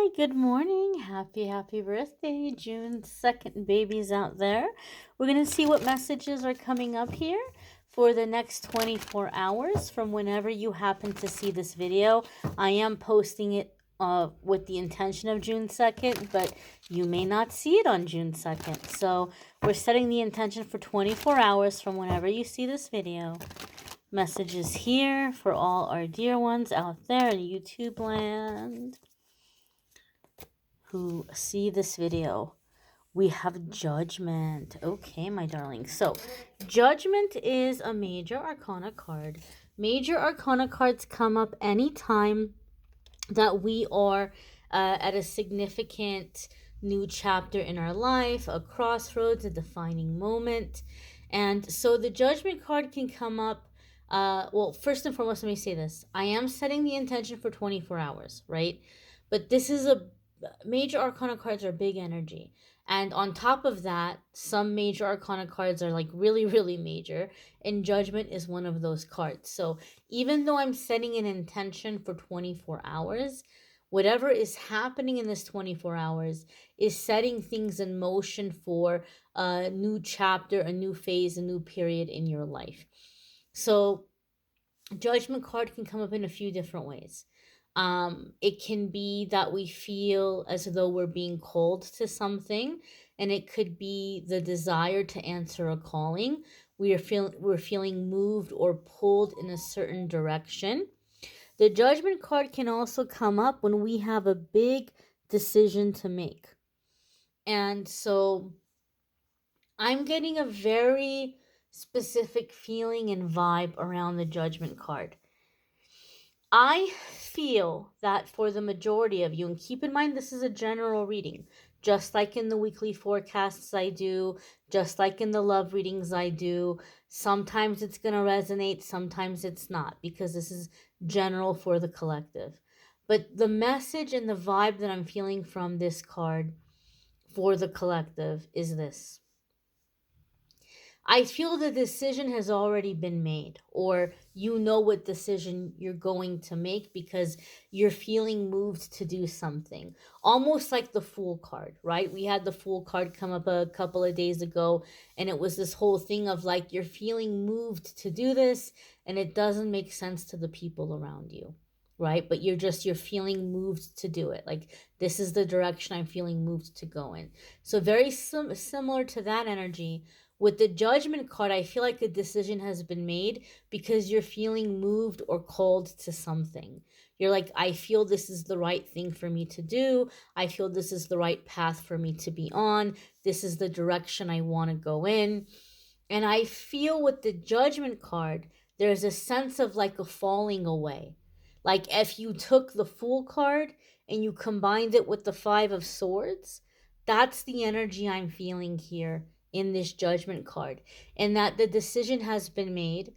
Hi, good morning. Happy birthday. June 2nd, babies out there. We're going to see what messages are coming up here for the next 24 hours from whenever you happen to see this video. I am posting it with the intention of June 2nd, but you may not see it on June 2nd. So we're setting the intention for 24 hours from whenever you see this video. Messages here for all our dear ones out there in YouTube land who see this video. We have Judgment. Okay, my darling. So, Judgment is a Major Arcana card. Major Arcana cards come up anytime that we are at a significant new chapter in our life, a crossroads, a defining moment. And so the Judgment card can come up. Well, first and foremost, let me say this. I am setting the intention for 24 hours, right? But this is a major arcana cards are big energy. And on top of that, some major arcana cards are like really, really major, and Judgment is one of those cards. So even though I'm setting an intention for 24 hours, whatever is happening in this 24 hours is setting things in motion for a new chapter, a new phase, a new period in your life. So Judgment card can come up in a few different ways. It can be that we feel as though we're being called to something, and it could be the desire to answer a calling. We're feeling moved or pulled in a certain direction. The Judgment card can also come up when we have a big decision to make. And so I'm getting a very specific feeling and vibe around the Judgment card. I feel that for the majority of you, and keep in mind this is a general reading, just like in the weekly forecasts I do, just like in the love readings I do, sometimes it's going to resonate, sometimes it's not, because this is general for the collective. But the message and the vibe that I'm feeling from this card for the collective is this. I feel the decision has already been made, or you know what decision you're going to make because you're feeling moved to do something. Almost like the Fool card, right? We had the Fool card come up a couple of days ago, and it was this whole thing of like you're feeling moved to do this, and it doesn't make sense to the people around you, right? But you're feeling moved to do it. Like this is the direction I'm feeling moved to go in. So very similar to that energy. With the Judgment card, I feel like a decision has been made because you're feeling moved or called to something. You're like, I feel this is the right thing for me to do. I feel this is the right path for me to be on. This is the direction I want to go in. And I feel with the Judgment card, there's a sense of like a falling away. Like if you took the Fool card and you combined it with the Five of Swords, that's the energy I'm feeling here in this Judgment card, and that the decision has been made.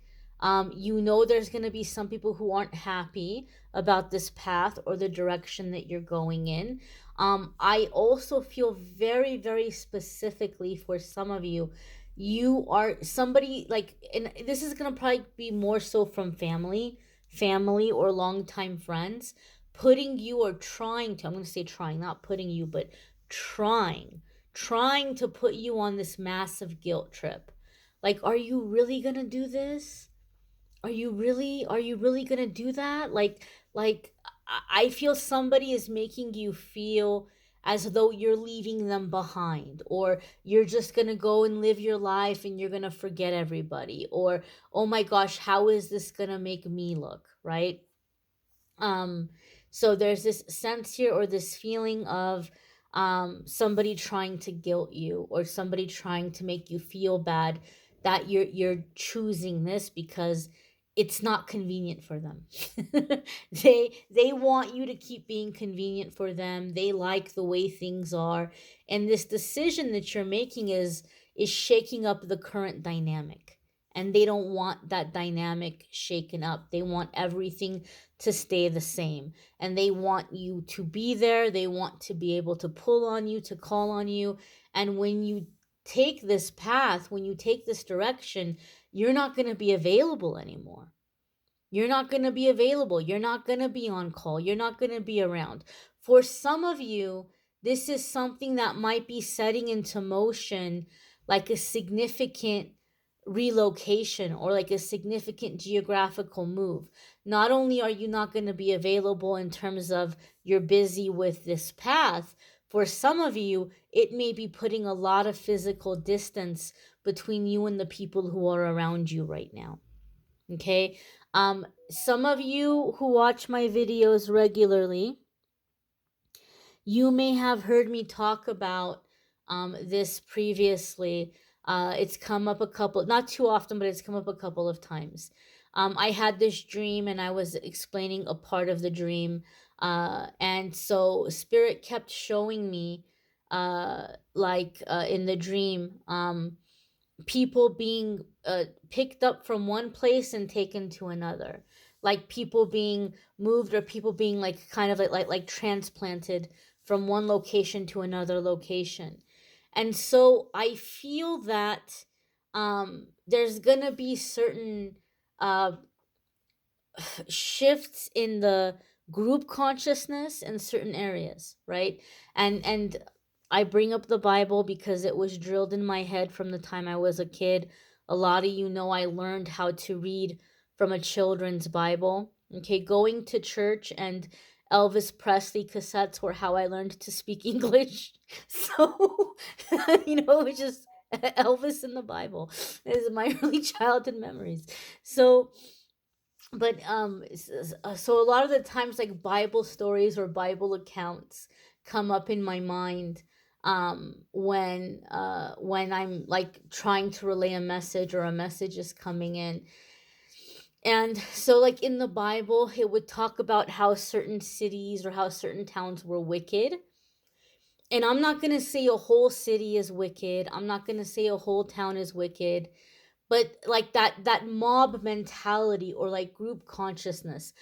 You know there's going to be some people who aren't happy about this path or the direction that you're going in. I also feel very, very specifically for some of you, you are somebody like, and this is going to probably be more so from family or longtime friends, putting you or trying to, I'm going to say trying, not putting you, but trying to put you on this massive guilt trip. Like, are you really going to do this? Are you really going to do that? Like I feel somebody is making you feel as though you're leaving them behind, or you're just going to go and live your life and you're going to forget everybody, or oh my gosh, how is this going to make me look, right? um so there's this sense here, or this feeling of somebody trying to guilt you, or somebody trying to make you feel bad that you're choosing this because it's not convenient for them. They want you to keep being convenient for them. They like the way things are, and this decision that you're making is shaking up the current dynamic, and they don't want that dynamic shaken up. They want everything to stay the same, and they want you to be there. They want to be able to pull on you, to call on you. And when you take this path, when you take this direction, you're not going to be available anymore. You're not going to be available. You're not going to be on call. You're not going to be around. For some of you, this is something that might be setting into motion like a significant relocation or like a significant geographical move. Not only are you not going to be available in terms of you're busy with this path, for some of you, it may be putting a lot of physical distance between you and the people who are around you right now. Okay? Some of you who watch my videos regularly, you may have heard me talk about this previously. It's come up a couple, not too often, but it's come up a couple of times. I had this dream and I was explaining a part of the dream. And so Spirit kept showing me, in the dream, people being picked up from one place and taken to another, like people being moved or people being like kind of like transplanted from one location to another location. And so I feel that there's gonna be certain uh, shifts in the group consciousness in certain areas, right? And I bring up the Bible because it was drilled in my head from the time I was a kid. A lot of you know I learned how to read from a children's Bible. Okay, going to church and Elvis Presley cassettes were how I learned to speak English. So, it's just Elvis in the Bible. This is my early childhood memories. So, but so a lot of the times like Bible stories or Bible accounts come up in my mind when I'm like trying to relay a message or a message is coming in. And so like in the Bible it would talk about how certain cities or how certain towns were wicked. And I'm not going to say a whole city is wicked. I'm not going to say a whole town is wicked, but like that mob mentality or like group consciousness.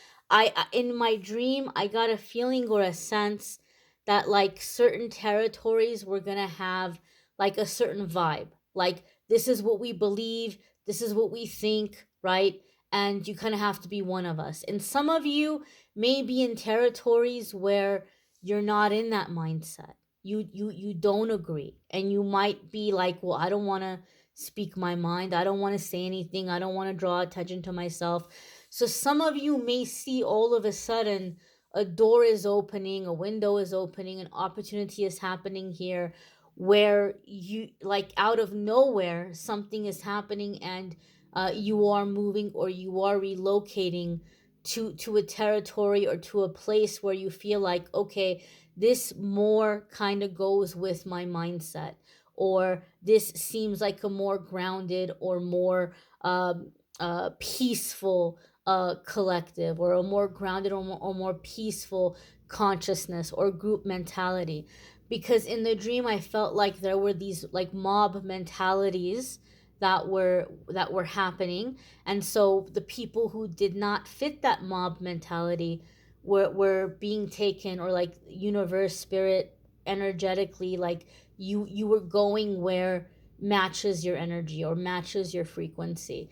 In my dream I got a feeling or a sense that like certain territories were going to have like a certain vibe, like this is what we believe, this is what we think, right? And you kind of have to be one of us. And some of you may be in territories where you're not in that mindset. You don't agree, and you might be like, well, I don't want to speak my mind. I don't want to say anything. I don't want to draw attention to myself. So some of you may see all of a sudden a door is opening, a window is opening, an opportunity is happening here where you like out of nowhere something is happening, and you are moving or you are relocating to a territory or to a place where you feel like, okay, this more kind of goes with my mindset, or this seems like a more grounded or more peaceful collective, or a more grounded or more peaceful consciousness or group mentality. Because in the dream I felt like there were these like mob mentalities that were happening, and so the people who did not fit that mob mentality were being taken, or like universe spirit energetically, like you were going where matches your energy or matches your frequency.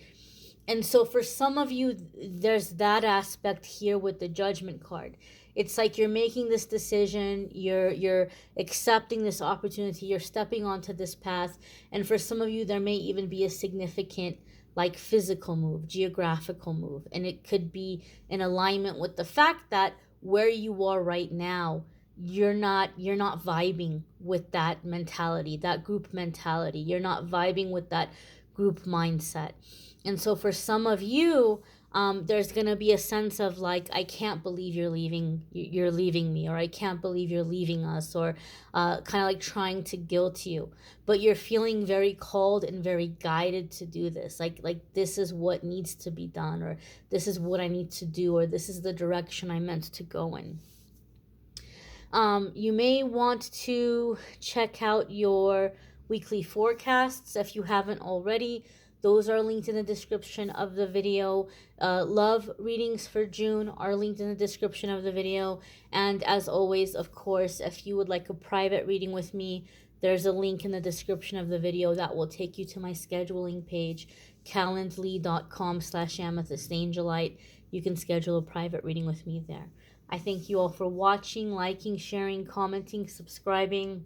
And so for some of you there's that aspect here with the Judgment card. It's like you're making this decision, you're accepting this opportunity, you're stepping onto this path, and for some of you there may even be a significant like physical move, geographical move, and it could be in alignment with the fact that where you are right now, you're not vibing with that mentality, that group mentality. You're not vibing with that group mindset. And so for some of you, there's gonna be a sense of like, I can't believe you're leaving me, or I can't believe you're leaving us, or kind of like trying to guilt you, but you're feeling very called and very guided to do this. Like this is what needs to be done, or this is what I need to do, or this is the direction I meant to go in. You may want to check out your weekly forecasts if you haven't already. Those are linked in the description of the video. Love readings for June are linked in the description of the video. And as always, of course, if you would like a private reading with me, there's a link in the description of the video that will take you to my scheduling page, calendly.com/amethystangelite, you can schedule a private reading with me there. I thank you all for watching, liking, sharing, commenting, subscribing.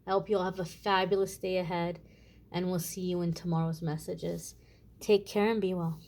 I hope you all have a fabulous day ahead, and we'll see you in tomorrow's messages. Take care and be well.